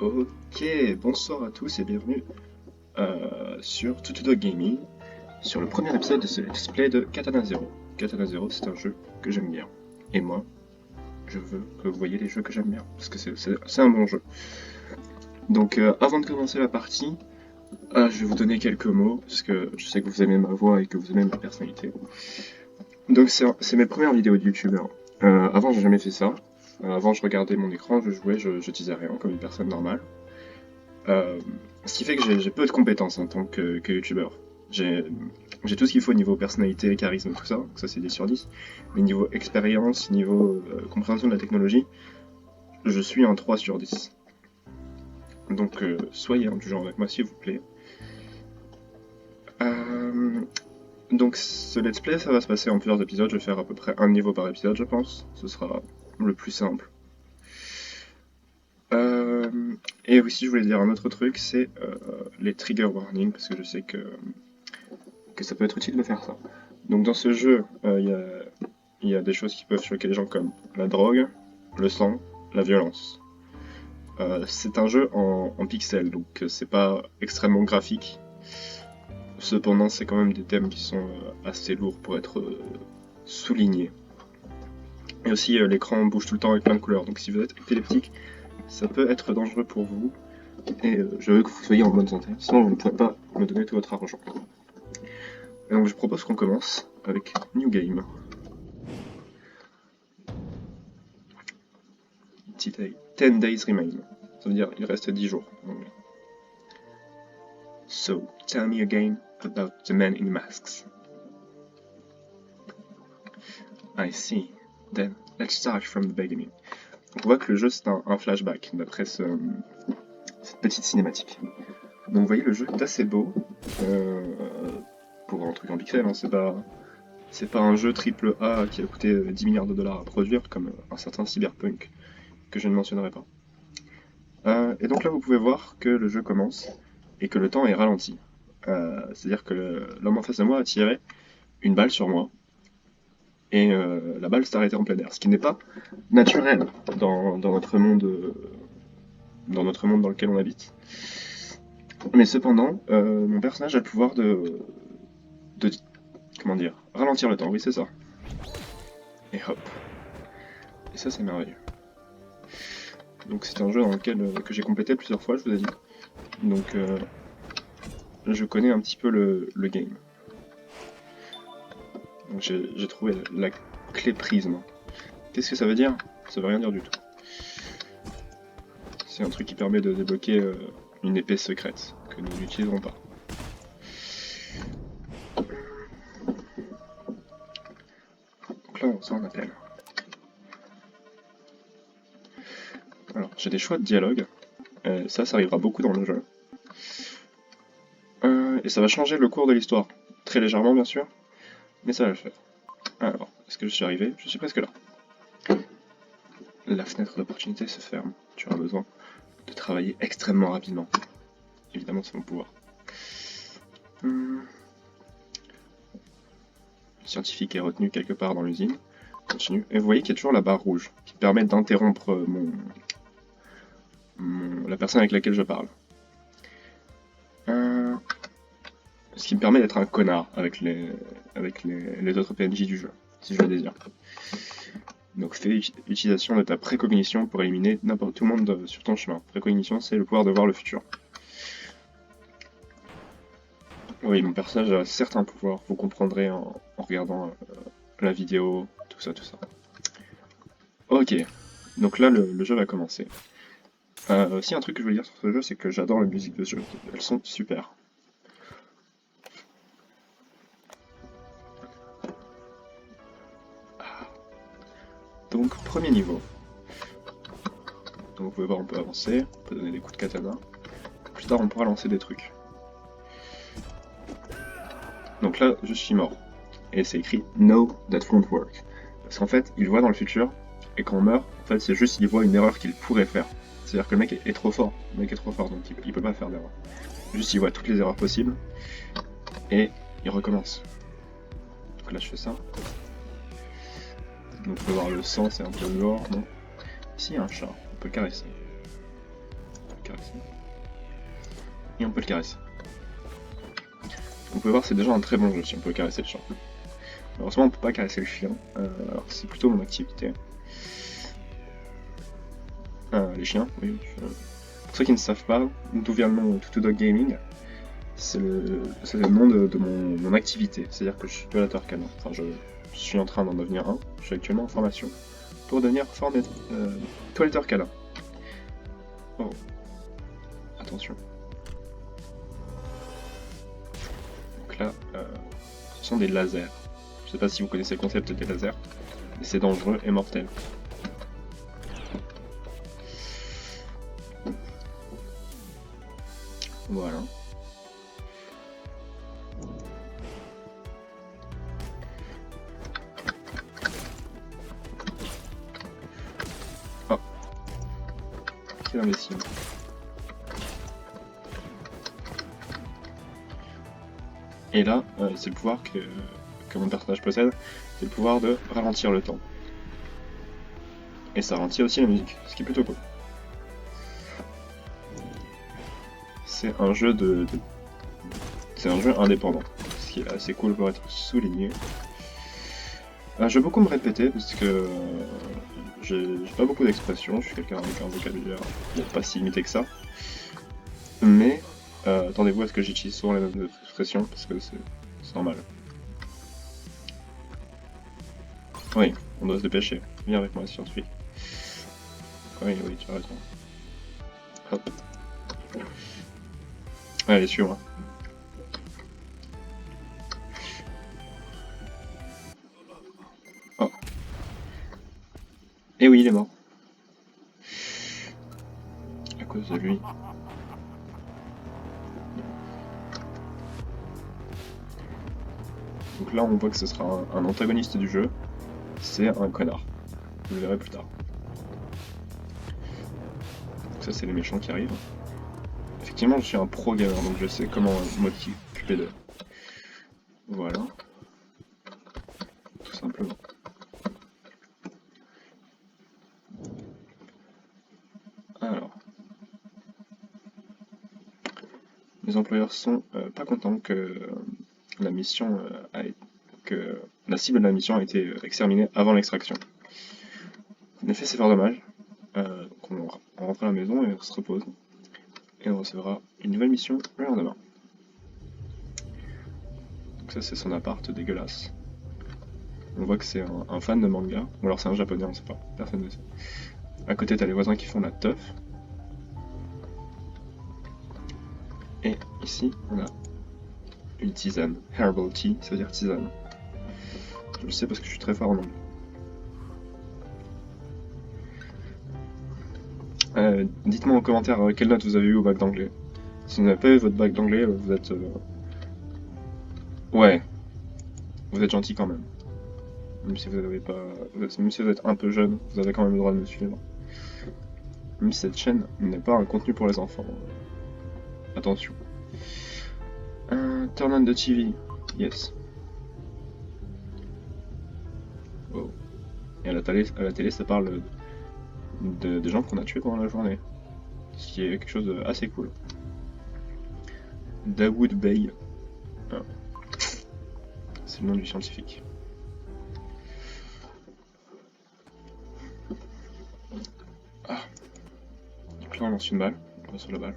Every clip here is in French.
Ok, bonsoir à tous et bienvenue sur Dog Gaming, sur le premier épisode de ce let's play de Katana Zero. Katana Zero, c'est un jeu que j'aime bien. Et moi, je veux que vous voyez les jeux que j'aime bien, parce que c'est un bon jeu. Donc avant de commencer la partie, je vais vous donner quelques mots, parce que je sais que vous aimez ma voix et que vous aimez ma personnalité. Donc c'est mes premières vidéos de youtubeur. Avant, j'ai jamais fait ça. Avant, je regardais mon écran, je jouais, je disais rien, comme une personne normale. Ce qui fait que j'ai peu de compétences en tant que youtubeur. J'ai tout ce qu'il faut au niveau personnalité, charisme, tout ça, donc ça c'est 10 sur 10. Mais niveau expérience, niveau compréhension de la technologie, je suis un 3 sur 10. Donc soyez indulgents avec moi s'il vous plaît. Donc ce let's play ça va se passer en plusieurs épisodes, je vais faire à peu près un niveau par épisode je pense, ce sera le plus simple. Et aussi je voulais dire un autre truc, c'est les trigger warnings, parce que je sais que ça peut être utile de faire ça. Donc dans ce jeu, il y a des choses qui peuvent choquer les gens comme la drogue, le sang, la violence. C'est un jeu en pixels, donc c'est pas extrêmement graphique. Cependant, c'est quand même des thèmes qui sont assez lourds pour être soulignés. Et aussi, l'écran bouge tout le temps avec plein de couleurs, donc si vous êtes épileptique, ça peut être dangereux pour vous. Et je veux que vous soyez en bonne santé, sinon vous ne pourrez pas me donner tout votre argent. Et donc je propose qu'on commence avec New Game. 10 days remain. Ça veut dire il reste 10 jours. So, tell me again about the men in masks. I see. Then, let's start from the beginning. On voit que le jeu c'est un flashback d'après cette petite cinématique. Donc vous voyez le jeu est assez beau. Pour un truc en pixel, hein, c'est pas un jeu triple A qui a coûté 10 milliards de dollars à produire comme un certain Cyberpunk que je ne mentionnerai pas. Et donc là vous pouvez voir que le jeu commence et que le temps est ralenti. C'est-à-dire que l'homme en face de moi a tiré une balle sur moi et la balle s'est arrêtée en plein air, ce qui n'est pas naturel dans notre monde dans lequel on habite. Mais cependant, mon personnage a le pouvoir de comment dire, ralentir le temps, oui c'est ça. Et hop. Et ça c'est merveilleux. Donc c'est un jeu dans lequel que j'ai complété plusieurs fois, je vous ai dit. Donc je connais un petit peu le game. Donc j'ai trouvé la clé prisme. Qu'est-ce que ça veut dire? Ça veut rien dire du tout. C'est un truc qui permet de débloquer une épée secrète que nous n'utiliserons pas. Donc là on reçoit un appel. Alors j'ai des choix de dialogue. Ça arrivera beaucoup dans le jeu. Et ça va changer le cours de l'histoire. Très légèrement bien sûr. Mais ça va le faire. Alors, est-ce que je suis arrivé? Je suis presque là. La fenêtre d'opportunité se ferme. Tu auras besoin de travailler extrêmement rapidement. Évidemment, c'est mon pouvoir. Le scientifique est retenu quelque part dans l'usine. Continue. Et vous voyez qu'il y a toujours la barre rouge qui permet d'interrompre la personne avec laquelle je parle. Ce qui me permet d'être un connard avec les autres PNJ du jeu, si je le désire. Donc fais utilisation de ta précognition pour éliminer n'importe tout le monde sur ton chemin. Précognition, c'est le pouvoir de voir le futur. Oui, mon personnage a certains pouvoirs, vous comprendrez en regardant la vidéo, tout ça. Ok, donc là le jeu va commencer. Aussi un truc que je veux dire sur ce jeu, c'est que j'adore la musique de ce jeu, elles sont super. Donc premier niveau. Donc vous pouvez voir, on peut avancer, on peut donner des coups de katana. Plus tard on pourra lancer des trucs. Donc là je suis mort. Et c'est écrit No, that won't work. Parce qu'en fait il voit dans le futur, et quand on meurt, en fait c'est juste qu'il voit une erreur qu'il pourrait faire. C'est-à-dire que le mec est trop fort. Le mec est trop fort, donc il peut pas faire d'erreur. Juste il voit toutes les erreurs possibles. Et il recommence. Donc là je fais ça. Donc on peut voir le sang, c'est un peu lourd, non? Ici il y a un chat, on peut le caresser. le caresser. Et on peut le caresser. On peut voir c'est déjà un très bon jeu si on peut caresser le chien. Heureusement on peut pas caresser le chien, alors c'est plutôt mon activité. Les chiens, oui. Pour ceux qui ne savent pas d'où vient le nom Tutu Dog Gaming, c'est le nom de mon activité, c'est-à-dire que je suis toiletteur canin. Enfin, je suis en train d'en devenir un, je suis actuellement en formation pour devenir toiletteur canin. Oh, attention. Donc là, ce sont des lasers. Je sais pas si vous connaissez le concept des lasers, mais c'est dangereux et mortel. Voilà. Oh. Quel imbécile. Et là, c'est le pouvoir que mon personnage possède, c'est le pouvoir de ralentir le temps. Et ça ralentit aussi la musique, ce qui est plutôt cool. C'est un jeu c'est un jeu indépendant, ce qui est assez cool pour être souligné. Je vais beaucoup me répéter parce que j'ai pas beaucoup d'expressions, je suis quelqu'un avec un vocabulaire pas si limité que ça. Mais attendez-vous à ce que j'utilise souvent les mêmes expressions parce que c'est normal. Oui, on doit se dépêcher. Viens avec moi, scientifique. Oui, tu as raison. Hop. Allez, suis-moi. Oh. Et oui, il est mort. À cause de lui. Donc là, on voit que ce sera un antagoniste du jeu. C'est un connard. Vous le verrez plus tard. Donc ça, c'est les méchants qui arrivent. Effectivement, je suis un pro gamer, donc je sais comment m'occuper d'eux. Voilà. Tout simplement. Alors. Les employeurs sont pas contents que la mission que la cible de la mission a été exterminée avant l'extraction. En effet, c'est fort dommage. Donc on rentre à la maison et on se repose. Et on recevra une nouvelle mission le lendemain. Donc ça, c'est son appart dégueulasse. On voit que c'est un fan de manga, ou alors c'est un japonais, on sait pas, personne ne sait. À côté, t'as les voisins qui font la teuf. Et ici, on a une tisane. Herbal tea, ça veut dire tisane. Je le sais parce que je suis très fort en anglais. Dites-moi en commentaire quelle note vous avez eu au bac d'anglais. Si vous n'avez pas eu votre bac d'anglais, vous êtes... Ouais, vous êtes gentil quand même. Même si vous avez pas... Même si vous êtes un peu jeune, vous avez quand même le droit de me suivre. Même si cette chaîne n'est pas un contenu pour les enfants. Attention. Turn on the TV. Yes. Oh. Et à la télé, ça parle des gens qu'on a tués pendant la journée. Ce qui est quelque chose d'assez cool. Dawood Bey. Ah. C'est le nom du scientifique. Ah. Donc là on lance une balle. On va sur la balle.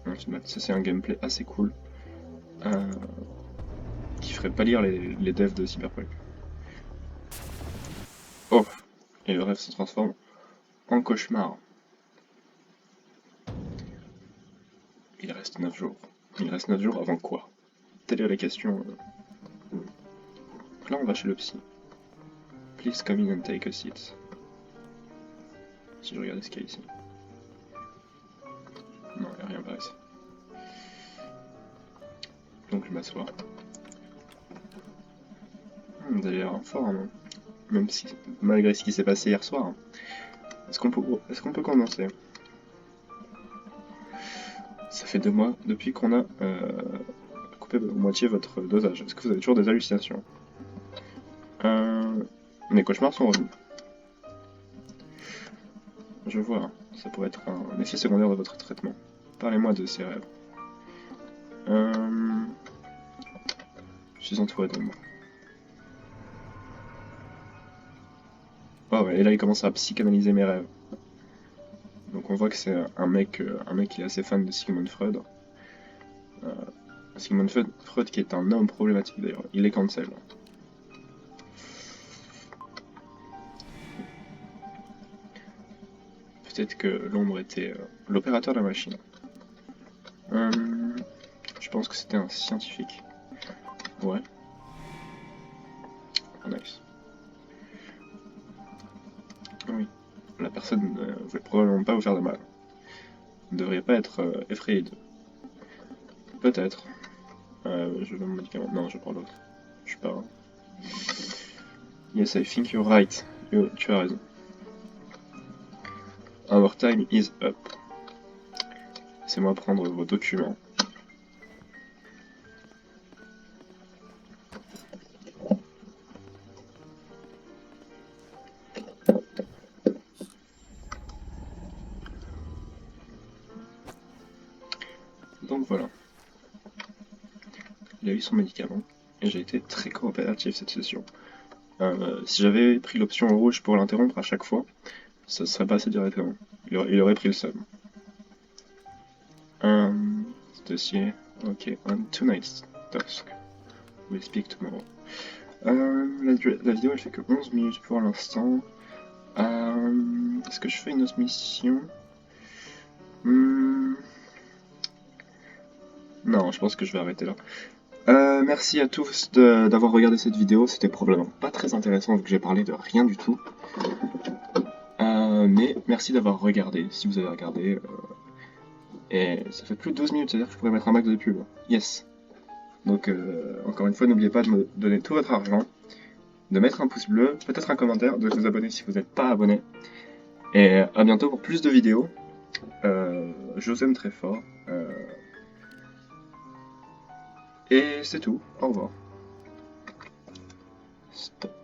On lance une balle. Ça c'est un gameplay assez cool. Qui ferait pas lire les devs de Cyberpunk. Oh. Et le rêve se transforme en cauchemar. Il reste 9 jours. Il reste 9 jours avant quoi? Telle est la question. Là on va chez le psy. Please come in and take a seat. Si je regarde ce qu'il y a ici. Non, il n'y a rien par ici. Donc je m'assois. Vous avez l'air fort, hein, même si, malgré ce qui s'est passé hier soir. Est-ce qu'on peut commencer? Ça fait 2 mois depuis qu'on a coupé de moitié votre dosage. Est-ce que vous avez toujours des hallucinations? Mes cauchemars sont revenus. Je vois. Ça pourrait être un effet secondaire de votre traitement. Parlez-moi de ces rêves. Je suis entouré d'ombre. Oh ouais, et là il commence à psychanalyser mes rêves. Donc on voit que c'est un mec qui est assez fan de Sigmund Freud. Sigmund Freud qui est un homme problématique d'ailleurs. Il est cancel. Peut-être que l'ombre était l'opérateur de la machine. Je pense que c'était un scientifique. Ouais. Oh, nice. Oui. La personne ne voulait probablement pas vous faire de mal. Vous ne devriez pas être effrayé d'eux. Peut-être. Je veux mon médicament. Non, je prends l'autre. Je suis pas. Yes, I think you're right. Tu as raison. Our time is up. Laissez-moi prendre vos documents. Donc voilà. Il a eu son médicament et j'ai été très coopératif cette session. Si j'avais pris l'option rouge pour l'interrompre à chaque fois, ça serait passé directement. Il aurait pris le seum. Ce dossier. Ok, on tonight's task. We'll speak tomorrow. La vidéo elle fait que 11 minutes pour l'instant. Est-ce que je fais une autre mission? Non, je pense que je vais arrêter là. Merci à tous d'avoir regardé cette vidéo. C'était probablement pas très intéressant vu que j'ai parlé de rien du tout. Mais merci d'avoir regardé, si vous avez regardé. Et ça fait plus de 12 minutes, c'est-à-dire que je pourrais mettre un max de pub. Yes. Donc, encore une fois, n'oubliez pas de me donner tout votre argent, de mettre un pouce bleu, peut-être un commentaire, de vous abonner si vous n'êtes pas abonné. Et à bientôt pour plus de vidéos. Je vous aime très fort. Et c'est tout. Au revoir. Stop.